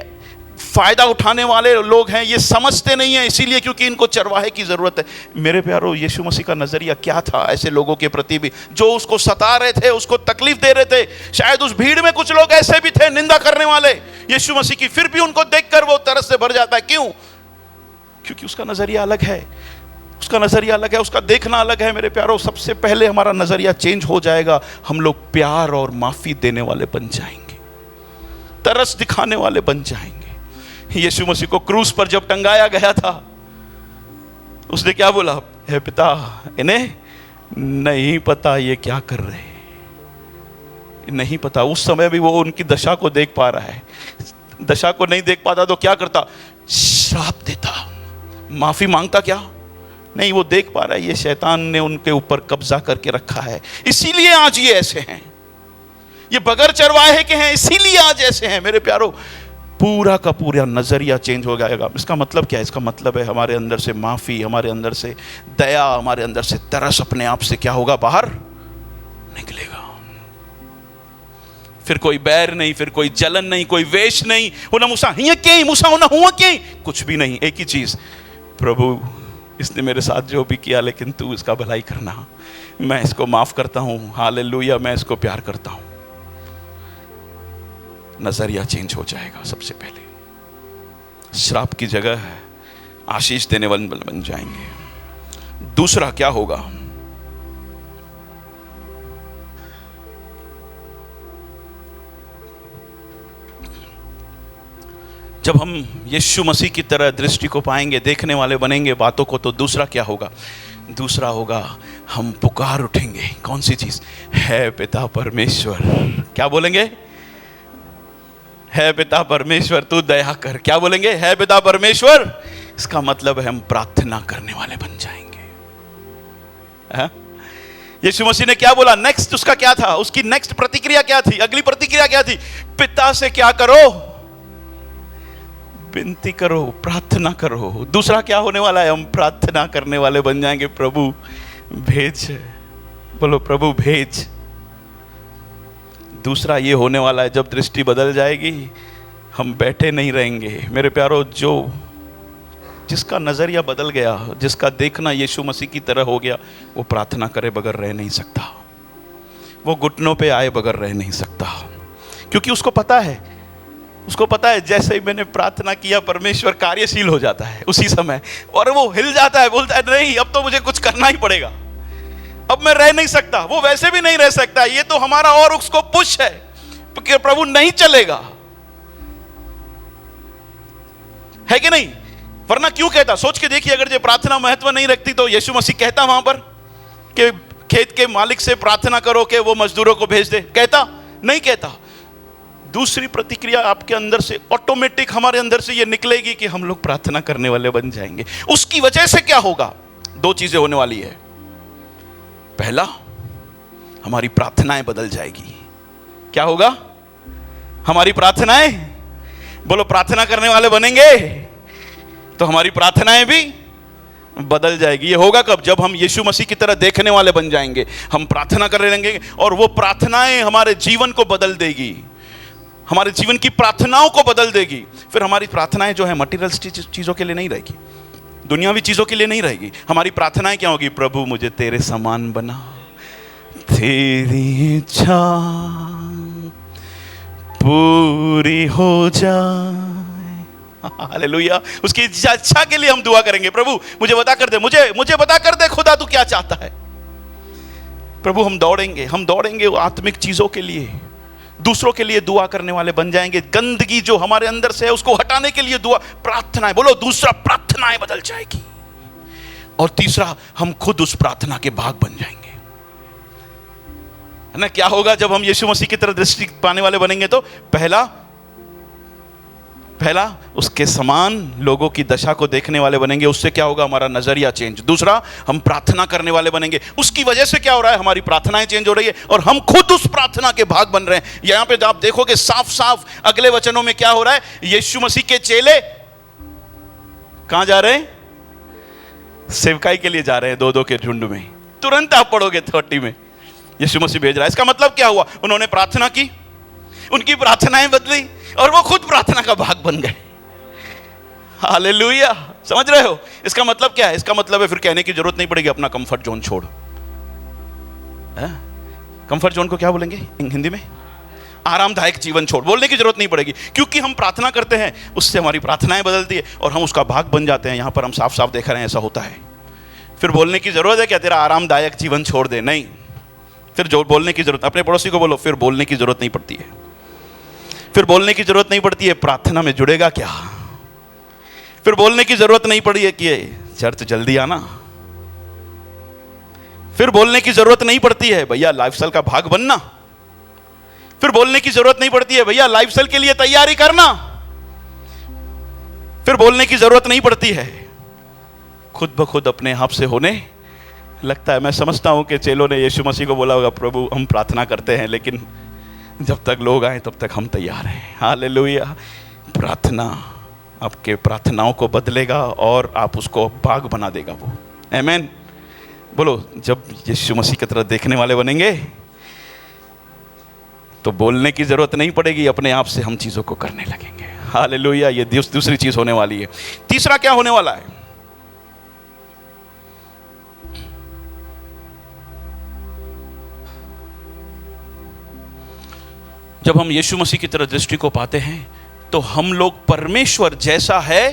फायदा उठाने वाले लोग हैं, ये समझते नहीं है इसीलिए क्योंकि इनको चरवाहे की जरूरत है। मेरे प्यारो, यीशु मसीह का नजरिया क्या था ऐसे लोगों के प्रति भी जो उसको सता रहे थे, उसको तकलीफ दे रहे थे? शायद उस भीड़ में कुछ लोग ऐसे भी थे निंदा करने वाले यीशु मसीह की, फिर भी उनको देखकर वो तरस से भर जाता है। क्यों? क्योंकि उसका नजरिया अलग है। उसका नजरिया अलग है, उसका देखना अलग है। मेरे प्यारों, सबसे पहले हमारा नजरिया चेंज हो जाएगा, हम लोग प्यार और माफी देने वाले बन जाएंगे, तरस दिखाने वाले बन जाएंगे। यीशु मसीह को क्रूस पर जब टंगाया गया था, उसने क्या बोला? हे पिता, इन्हें नहीं पता ये क्या कर रहे हैं, नहीं पता। उस समय भी वो उनकी दशा को देख पा रहा है। दशा को नहीं देख पाता तो क्या करता? श्राप देता, माफी मांगता क्या? नहीं, वो देख पा रहा है ये शैतान ने उनके ऊपर कब्जा करके रखा है, इसीलिए आज ये ऐसे हैं, ये बगैर चरवाहे के हैं, इसीलिए आज ऐसे हैं। मेरे प्यारो, पूरा का पूरा नजरिया चेंज हो जाएगा। इसका मतलब क्या है? इसका मतलब है हमारे अंदर से माफी, हमारे अंदर से दया, हमारे अंदर से तरस अपने आप से क्या होगा? बाहर निकलेगा। फिर कोई बैर नहीं, फिर कोई जलन नहीं, कोई वेश नहीं। होना मूसा हिया के मूसा होना हुआ के, कुछ भी नहीं। एक ही चीज, प्रभु इसने मेरे साथ जो भी किया, लेकिन तू इसका भलाई करना, मैं इसको माफ करता हूं, हालेलुया, मैं इसको प्यार करता हूं। नजरिया चेंज हो जाएगा। सबसे पहले श्राप की जगह आशीष देने वाले बन जाएंगे। दूसरा क्या होगा? जब हम यीशु मसीह की तरह दृष्टि को पाएंगे, देखने वाले बनेंगे बातों को, तो दूसरा क्या होगा? दूसरा होगा हम पुकार उठेंगे। कौन सी चीज? है पिता परमेश्वर। क्या बोलेंगे? है पिता परमेश्वर तू दया कर। क्या बोलेंगे? है पिता परमेश्वर। इसका मतलब है हम प्रार्थना करने वाले बन जाएंगे। यीशु मसीह ने क्या बोला? नेक्स्ट उसका क्या था? उसकी नेक्स्ट प्रतिक्रिया क्या थी? अगली प्रतिक्रिया क्या थी? पिता से क्या करो? विनती करो, प्रार्थना करो। दूसरा क्या होने वाला है? हम प्रार्थना करने वाले बन जाएंगे। प्रभु भेज, बोलो प्रभु भेज। दूसरा ये होने वाला है, जब दृष्टि बदल जाएगी, हम बैठे नहीं रहेंगे। मेरे प्यारो, जो जिसका नजरिया बदल गया, जिसका देखना यीशु मसीह की तरह हो गया, वो प्रार्थना करे बगैर रह नहीं सकता, वो घुटनों पे आए बगैर रह नहीं सकता। क्योंकि उसको पता है जैसे ही मैंने प्रार्थना किया, परमेश्वर कार्यशील हो जाता है उसी समय, और वो हिल जाता है, बोलता है नहीं अब तो मुझे कुछ करना ही पड़ेगा, अब मैं रह नहीं सकता। वो वैसे भी नहीं रह सकता, ये तो हमारा और उसको पुश है कि प्रभु नहीं चलेगा, है कि नहीं? वरना क्यों कहता? सोच के देखिए, अगर ये प्रार्थना महत्व नहीं रखती तो यीशु मसीह कहता वहां पर कि खेत के मालिक से प्रार्थना करो कि वो मजदूरों को भेज दे? कहता? नहीं कहता। दूसरी प्रतिक्रिया आपके अंदर से ऑटोमेटिक, हमारे अंदर से ये निकलेगी कि हम लोग प्रार्थना करने वाले बन जाएंगे। उसकी वजह से क्या होगा? दो चीजें होने वाली है। पहला, हमारी प्रार्थनाएं बदल जाएगी। क्या होगा? हमारी प्रार्थनाएं, बोलो प्रार्थना करने वाले बनेंगे तो हमारी प्रार्थनाएं भी बदल जाएगी। ये होगा कब? जब हम यीशु मसीह की तरह देखने वाले बन जाएंगे, हम प्रार्थना करने लगेंगे और वो प्रार्थनाएं हमारे जीवन को बदल देगी, हमारे जीवन की प्रार्थनाओं को बदल देगी। फिर हमारी प्रार्थनाएं जो है मटीरियल चीजों के लिए नहीं रहेगी, दुनियावी चीजों के लिए नहीं रहेगी। हमारी प्रार्थनाएं क्या होगी? प्रभु मुझे तेरे समान बना, तेरी इच्छा पूरी हो जाए। हालेलुया। उसकी इच्छा के लिए हम दुआ करेंगे। प्रभु मुझे बता कर दे, मुझे बता कर दे खुदा तू क्या चाहता है। प्रभु हम दौड़ेंगे आत्मिक चीजों के लिए, दूसरों के लिए दुआ करने वाले बन जाएंगे। गंदगी जो हमारे अंदर से है उसको हटाने के लिए दुआ, प्रार्थनाएं, बोलो दूसरा, प्रार्थनाएं बदल जाएगी। और तीसरा, हम खुद उस प्रार्थना के भाग बन जाएंगे। है ना? क्या होगा जब हम यीशु मसीह की तरह दृष्टि पाने वाले बनेंगे? तो पहला उसके समान लोगों की दशा को देखने वाले बनेंगे। उससे क्या होगा? हमारा नजरिया चेंज। दूसरा, हम प्रार्थना करने वाले बनेंगे। उसकी वजह से क्या हो रहा है? हमारी प्रार्थनाएं चेंज हो रही है और हम खुद उस प्रार्थना के भाग बन रहे हैं। यहां पे आप देखोगे साफ साफ अगले वचनों में क्या हो रहा है? यीशु मसीह के चेले कहां जा रहे हैं? सेवकाई के लिए जा रहे हैं, दो के झुंड में। तुरंत आप पढ़ोगे 30 में यीशु मसीह भेज रहा है। इसका मतलब क्या हुआ? उन्होंने प्रार्थना की, उनकी प्रार्थनाएं बदली और वो खुद प्रार्थना का भाग बन गए। हालेलुया। समझ रहे हो? इसका मतलब क्या है? इसका मतलब है फिर कहने की जरूरत नहीं पड़ेगी अपना कंफर्ट जोन छोड़। कंफर्ट जोन को क्या बोलेंगे हिंदी में? आरामदायक जीवन छोड़। बोलने की जरूरत नहीं पड़ेगी, क्योंकि हम प्रार्थना करते हैं, उससे हमारी प्रार्थनाएं बदलती है और हम उसका भाग बन जाते हैं। यहां पर हम साफ साफ देख रहे हैं ऐसा होता है। फिर बोलने की जरूरत है क्या तेरा आरामदायक जीवन छोड़ दे? नहीं। फिर जो बोलने की जरूरत, अपने पड़ोसी को बोलो फिर बोलने की जरूरत नहीं पड़ती है। फिर बोलने की जरूरत नहीं पड़ती है प्रार्थना में जुड़ेगा क्या? फिर बोलने की जरूरत नहीं पड़ी है कि चर्च जल्दी आना। फिर बोलने की जरूरत नहीं पड़ती है भैया लाइफस्टाइल का भाग बनना। फिर बोलने की जरूरत नहीं पड़ती है भैया लाइफस्टाइल के लिए तैयारी करना। फिर बोलने की जरूरत नहीं पड़ती है, खुद ब खुद अपने आप से होने लगता है। मैं समझता हूं कि चेलों ने यीशु मसीह को बोला होगा प्रभु हम प्रार्थना करते हैं लेकिन जब तक लोग आए तब तक हम तैयार हैं। हालेलुया। प्रार्थना आपके प्रार्थनाओं को बदलेगा और आप उसको भाग बना देगा वो। आमीन। बोलो जब यीशु मसीह की तरह देखने वाले बनेंगे तो बोलने की जरूरत नहीं पड़ेगी, अपने आप से हम चीजों को करने लगेंगे। हालेलुया। ये दूसरी चीज होने वाली है। तीसरा क्या होने वाला है? जब हम यीशु मसीह की तरह दृष्टि को पाते हैं तो हम लोग परमेश्वर जैसा है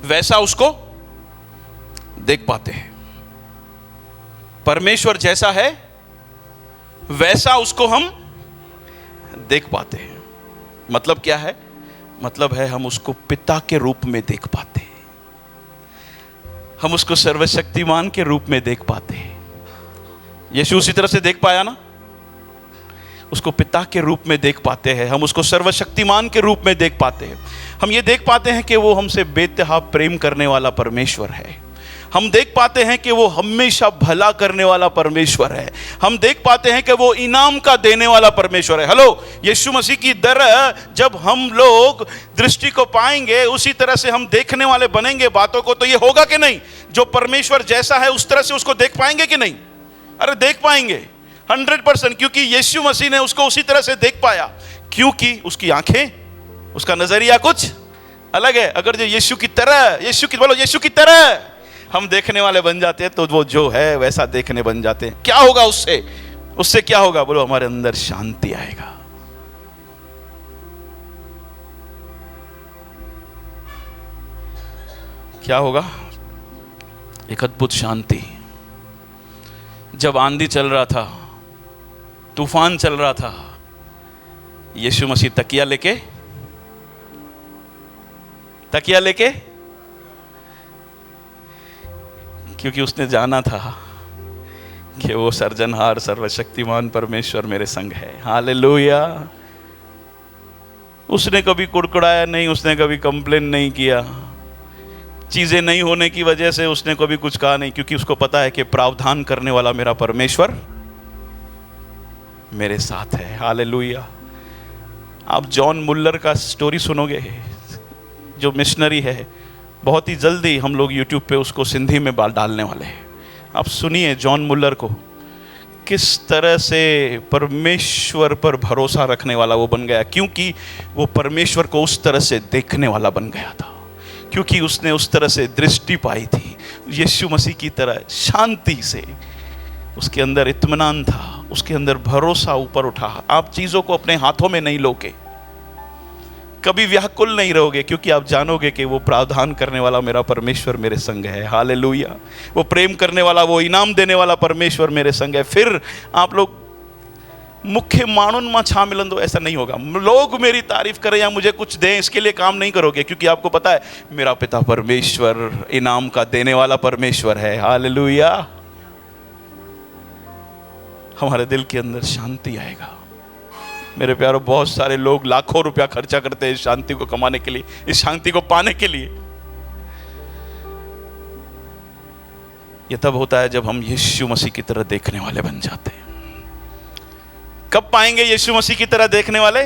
वैसा उसको देख पाते हैं। परमेश्वर जैसा है वैसा उसको हम देख पाते हैं। मतलब क्या है? मतलब है हम उसको पिता के रूप में देख पाते हैं, हम उसको सर्वशक्तिमान के रूप में देख पाते हैं। यीशु उसी तरह से देख पाया ना, उसको पिता के रूप में देख पाते हैं, हम उसको सर्वशक्तिमान के रूप में देख पाते हैं। हम ये देख पाते हैं कि वो हमसे बेतहा प्रेम करने वाला परमेश्वर है। हम देख पाते हैं कि वो हमेशा भला करने वाला परमेश्वर है। हम देख पाते हैं कि वो इनाम का देने वाला परमेश्वर है। हेलो, यीशु मसीह की तरह जब हम लोग दृष्टि को पाएंगे उसी तरह से हम देखने वाले बनेंगे बातों को, तो ये होगा कि नहीं? जो परमेश्वर जैसा है उस तरह से उसको देख पाएंगे कि नहीं? अरे देख पाएंगे 100%, क्योंकि यीशु मसीह ने उसको उसी तरह से देख पाया, क्योंकि उसकी आंखें, उसका नजरिया कुछ अलग है। अगर जो यीशु की तरह हम देखने वाले बन जाते हैं तो वो जो है वैसा देखने बन जाते हैं। क्या होगा उससे क्या होगा? बोलो हमारे अंदर शांति आएगा। क्या होगा? एक अद्भुत शांति। जब आंधी चल रहा था, तूफान चल रहा था, यीशु मसीह तकिया लेके क्योंकि उसने जाना था कि वो सर्जनहार सर्वशक्तिमान परमेश्वर मेरे संग है। हालेलुया। उसने कभी कुड़कुड़ाया नहीं, उसने कभी कंप्लेन नहीं किया, चीजें नहीं होने की वजह से उसने कभी कुछ कहा नहीं, क्योंकि उसको पता है कि प्रावधान करने वाला मेरा परमेश्वर मेरे साथ है। हालेलुया। आप जॉन मुल्लर का स्टोरी सुनोगे, जो मिशनरी है। बहुत ही जल्दी हम लोग यूट्यूब पे उसको सिंधी में डालने वाले हैं। आप सुनिए जॉन मुल्लर को, किस तरह से परमेश्वर पर भरोसा रखने वाला वो बन गया, क्योंकि वो परमेश्वर को उस तरह से देखने वाला बन गया था, क्योंकि उसने उस तरह से दृष्टि पाई थी यीशु मसीह की तरह। शांति से उसके अंदर इत्मीनान था, उसके अंदर भरोसा ऊपर उठा। आप चीजों को अपने हाथों में नहीं लोगे, कभी व्याकुल नहीं रहोगे, क्योंकि आप जानोगे कि वो प्रावधान करने वाला मेरा परमेश्वर मेरे संग है। हालेलुया। वो प्रेम करने वाला, वो इनाम देने वाला परमेश्वर मेरे संग है। फिर आप लोग मुख्य मानुन में छा मिलंदो ऐसा नहीं होगा। लोग मेरी तारीफ करें या मुझे कुछ दें इसके लिए काम नहीं करोगे, क्योंकि आपको पता है मेरा पिता परमेश्वर इनाम का देने वाला परमेश्वर है। हालेलुया। हमारे दिल के अंदर शांति आएगा। मेरे प्यारों, बहुत सारे लोग लाखों रुपया खर्चा करते हैं इस शांति को कमाने के लिए, इस शांति को पाने के लिए। यह तब होता है जब हम यीशु मसीह की तरह देखने वाले बन जाते हैं। कब पाएंगे यीशु मसीह की तरह देखने वाले?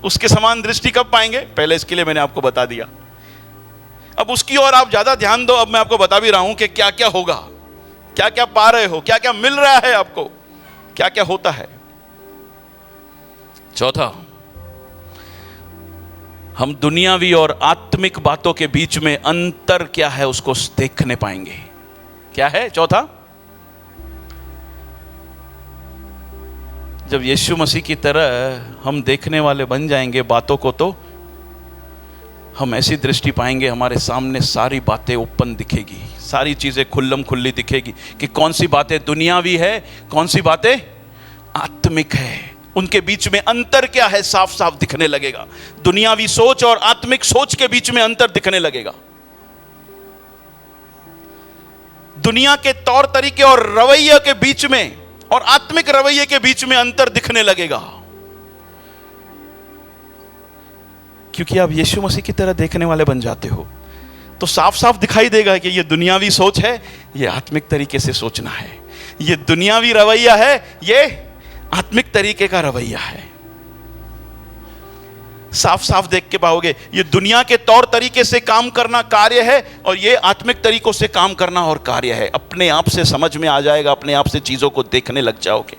उसके समान दृष्टि कब पाएंगे? पहले इसके लिए मैंने आपको बता दिया, अब उसकी ओर आप ज्यादा ध्यान दो। अब मैं आपको बता भी रहा हूं कि क्या क्या होगा, क्या क्या पा रहे हो, क्या क्या मिल रहा है आपको, क्या क्या होता है। चौथा, हम दुनियावी और आत्मिक बातों के बीच में अंतर क्या है उसको देखने पाएंगे। क्या है चौथा? जब यीशु मसीह की तरह हम देखने वाले बन जाएंगे बातों को, तो हम ऐसी दृष्टि पाएंगे, हमारे सामने सारी बातें ओपन दिखेगी, सारी चीजें खुल्लम खुल्ली दिखेगी कि कौन सी बातें दुनियावी है, कौन सी बातें आत्मिक है। उनके बीच में अंतर क्या है साफ साफ दिखने लगेगा। दुनियावी सोच और आत्मिक सोच के बीच में अंतर दिखने लगेगा। दुनिया के तौर तरीके और रवैये के बीच में और आत्मिक रवैये के बीच में अंतर दिखने लगेगा, क्योंकि आप यीशु मसीह की तरह देखने वाले बन जाते हो। तो साफ साफ दिखाई देगा कि ये दुनियावी सोच है, ये आत्मिक तरीके से सोचना है। ये दुनियावी रवैया है, ये आत्मिक तरीके का रवैया है। साफ साफ देख के पाओगे ये दुनिया के तौर तरीके से काम करना कार्य है और ये आत्मिक तरीकों से काम करना और कार्य है। अपने आप से समझ में आ जाएगा, अपने आप से चीजों को देखने लग जाओगे।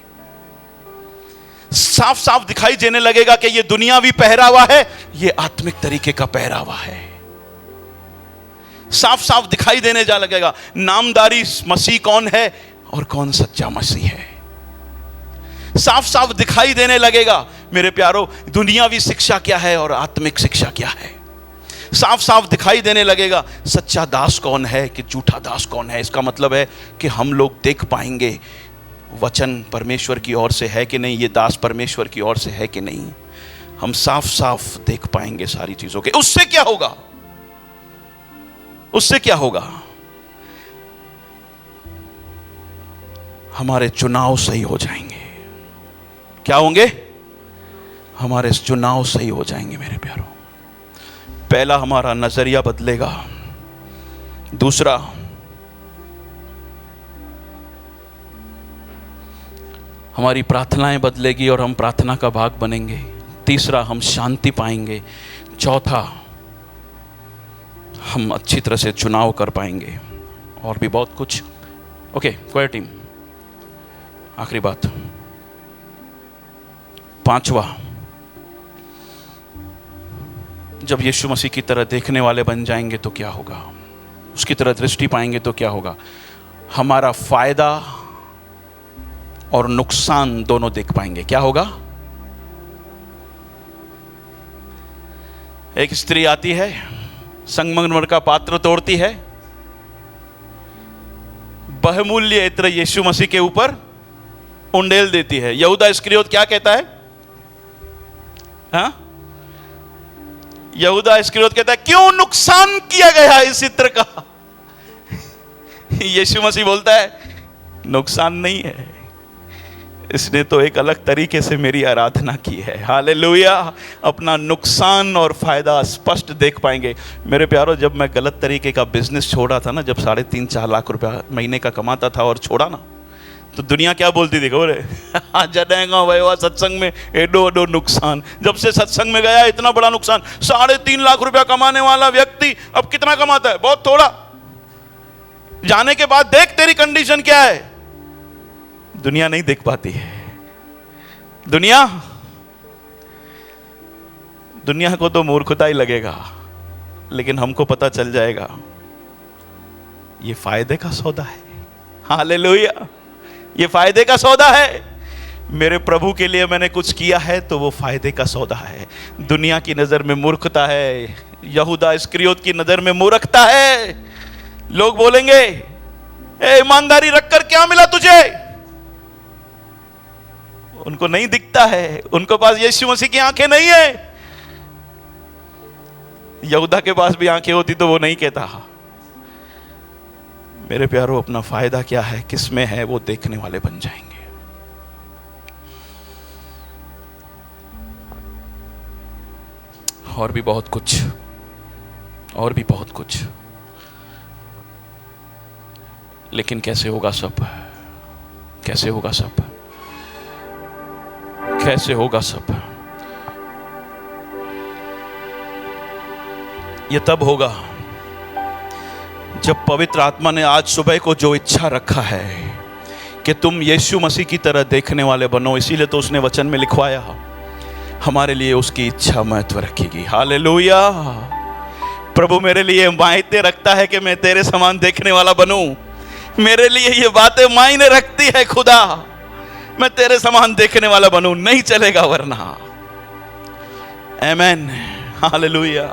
साफ साफ दिखाई देने लगेगा कि ये दुनियावी पहरावा है, ये आत्मिक तरीके का पहरावा है। साफ साफ दिखाई देने जा लगेगा नामदारी मसीह कौन है और कौन सच्चा मसीह है। साफ साफ दिखाई देने लगेगा मेरे प्यारो दुनियावी शिक्षा क्या है और आत्मिक शिक्षा क्या है। साफ साफ दिखाई देने लगेगा सच्चा दास कौन है कि झूठा दास कौन है। इसका मतलब है कि हम लोग देख पाएंगे वचन परमेश्वर की ओर से है कि नहीं, ये दास परमेश्वर की ओर से है कि नहीं। हम साफ साफ देख पाएंगे सारी चीजों के। उससे क्या होगा? उससे क्या होगा? हमारे चुनाव सही हो जाएंगे। क्या होंगे? हमारे चुनाव सही हो जाएंगे मेरे प्यारों। पहला, हमारा नजरिया बदलेगा। दूसरा, हमारी प्रार्थनाएं बदलेगी और हम प्रार्थना का भाग बनेंगे। तीसरा, हम शांति पाएंगे। चौथा, हम अच्छी तरह से चुनाव कर पाएंगे और भी बहुत कुछ। ओके, क्वायर टीम, आखिरी बात, पांचवा, जब यीशु मसीह की तरह देखने वाले बन जाएंगे तो क्या होगा? उसकी तरह दृष्टि पाएंगे तो क्या होगा? हमारा फायदा और नुकसान दोनों देख पाएंगे। क्या होगा? एक स्त्री आती है, संगमरमर का पात्र तोड़ती है, बहुमूल्य इत्र यीशु मसीह के ऊपर उंडेल देती है। यहूदा इस्करियोत क्या कहता है? हाँ, यहूदा इस्करियोत कहता है क्यों नुकसान किया गया इस इत्र का? यीशु मसीह बोलता है नुकसान नहीं है, इसने तो एक अलग तरीके से मेरी आराधना की है। हालेलुया। अपना नुकसान और फायदा स्पष्ट देख पाएंगे मेरे प्यारो। जब मैं गलत तरीके का बिजनेस छोड़ा था ना, जब 3.5-4 लाख रुपया महीने का कमाता था और छोड़ा ना, तो दुनिया क्या बोलती थी? खबर है, जडेगा वह सत्संग में एडो एडो नुकसान। जब से सत्संग में गया इतना बड़ा नुकसान। 3.5 लाख रुपया कमाने वाला व्यक्ति अब कितना कमाता है? बहुत थोड़ा। जाने के बाद देख तेरी कंडीशन क्या है। दुनिया नहीं देख पाती है। दुनिया को तो मूर्खता ही लगेगा, लेकिन हमको पता चल जाएगा ये फायदे का सौदा है। हालेलुया। ये फायदे का सौदा है। मेरे प्रभु के लिए मैंने कुछ किया है तो वो फायदे का सौदा है। दुनिया की नजर में मूर्खता है, यहूदा इस्करियोत की नजर में मूर्खता है। लोग बोलेंगे ए ईमानदारी रखकर क्या मिला तुझे? उनको नहीं दिखता है, उनको पास यीशु मसीह की आंखें नहीं है। यहूदा के पास भी आंखें होती तो वो नहीं कहता। मेरे प्यारो, अपना फायदा क्या है, किस में है, वो देखने वाले बन जाएंगे। और भी बहुत कुछ, और भी बहुत कुछ, लेकिन कैसे होगा सब? कैसे होगा सब? कैसे होगा सब? ये तब होगा जब पवित्र आत्मा ने आज सुबह को जो इच्छा रखा है कि तुम यीशु मसीह की तरह देखने वाले बनो, इसीलिए तो उसने वचन में लिखवाया, हमारे लिए उसकी इच्छा महत्व रखेगी। हालेलुया। प्रभु मेरे लिए मायने रखता है कि मैं तेरे समान देखने वाला बनूं। मेरे लिए ये बातें मायने रखती है खुदा, मैं तेरे समान देखने वाला बनूं। नहीं चलेगा वरना। आमेन। हालेलुया।